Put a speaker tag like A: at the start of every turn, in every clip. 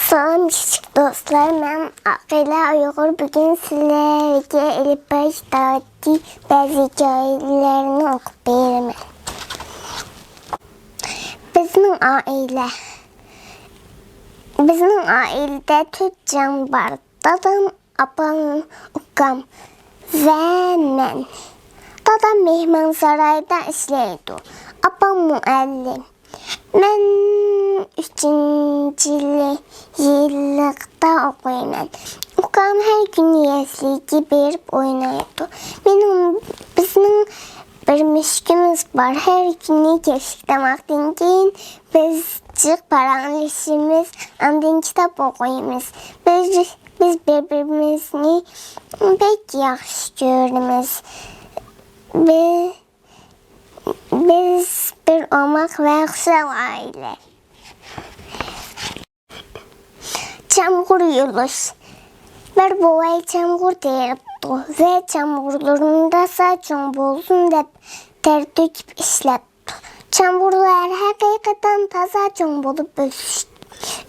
A: Salam küçük dostlar, mən Aqila Uyğur. Bugün sizlərə Elifbaş Dağıtı bəzi hikayələrini oxub verirəm. Bizim ailədə 4 can var. Dadam, apam, uqam və mən. Dadam mehmansarayda işləyirdi. Apam müəllim. Mən 3-cü illikdə oxuyuram. Uqam hər gün yiyəsiki verib oynayırdı. Bizim bir müşkümüz var. Hər günü keşikləməkdən keyin biz çıx paranlaşırız, ondan kitab oxuyuruz. Biz bir-birimizi pek yaxşı görürüz. Biz bir olmaq və yaxşıl ailə. Çamğur yuluş. Bir boğay çamğur deyirdi və çamğurlarında saçın bolsun deyib ter döküb işlədi. Çamğurlar həqiqətən taza çon olub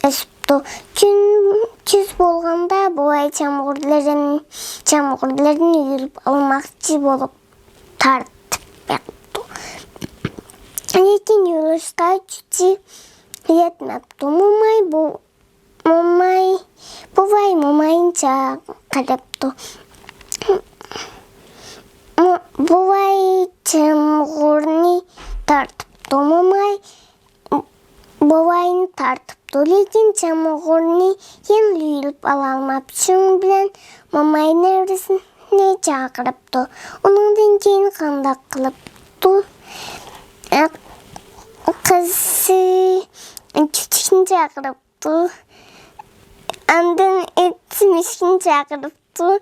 A: ösübdü. Güz bolğanda boğay çamğurlarını yuyulub almaqçı olub tartıb yapdı. Lakin yürüyüşdə gücü yetmədi. Mumayın çağırıbdı. Buvay çamğurunu tartıbdı. Buvayını tartıbdı. Lakin çamğurunu yen yuyulub alalmaq üçün bilən mumayın əvrisini çağırıbdı. Ondan keyin qandaq qılıbdı. Kızı küçükünü çağırıbdı. Ondan etmişini çağırıbdı.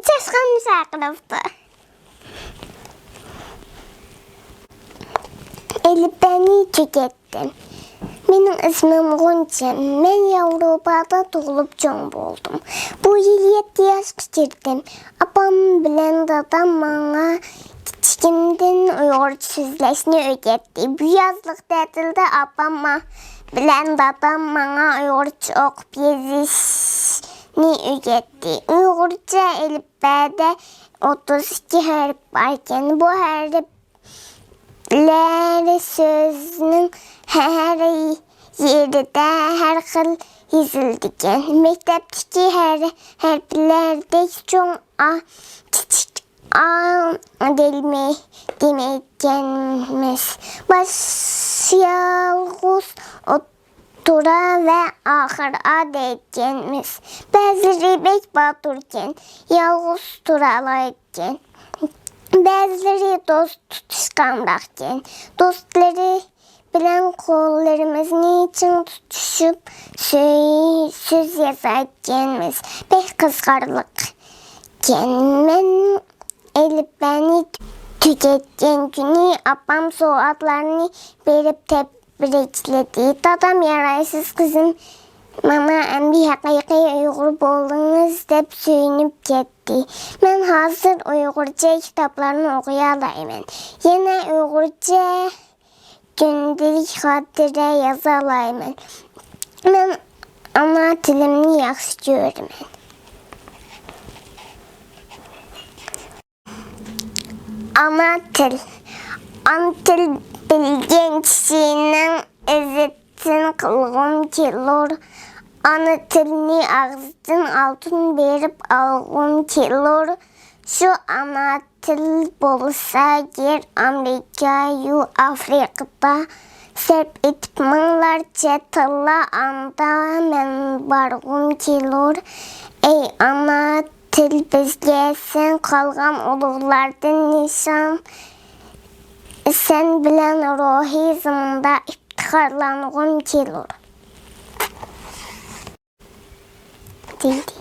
A: Çaşqanını çağırıbdı. Elifbəni tüketdim. Benim ismim Gonca. Ben Avrupa'da doğulup can oldum. Bu yıl 7 yaş bitirdim. Apam bilen dadam bana kiçikimden Uyğur sözləşini öyrətdi. Bu yazlıq tətildə apam bilen dadam bana Uyğurca oxub yazışını öyrətdi. Uyğurca əlifbədə 32 hərf varkən bu hərflər sözünün hər yerdə hər xil yazıldıkən. Məktəbdəki hərflərdə çox kiçik deməkənimiz. Baş yalğız otura və axır deyəkənimiz. Bəziləri bək batırkən, yalğız turalarkən. Bəziləri dost tutuşqanlarkən. Dostları bilen kollarımızın için tutuşup söz yazarkenimiz pek kızgarlıkken. Ben Elifbəni tüketken günü apam soğatlarını verip tebrikledi. Dadam yaraysız kızım bana bir haqiqi Uyğur boldunuz deyip söyünüp getdi. Ben hazır Uyğurca kitaplarını okuyalayım. Yine Uyğurca gündelik xatirə yazalayım. Mən ana dilimini yaxşı görürəm. Ana til bilgən kişinin izzetini qılğım kelur. Ana tilini ağzın altın verip alğım kelur. Şu ana til bolsa yer Amerika, Afrikada sərf etib minlərcə tilla anda mən barğım kelur. Ey ana til bizə sən qalğan uluqlardan nişan. Sən bilən ruhi zımında iftixarlanğım kelur. Deyildi.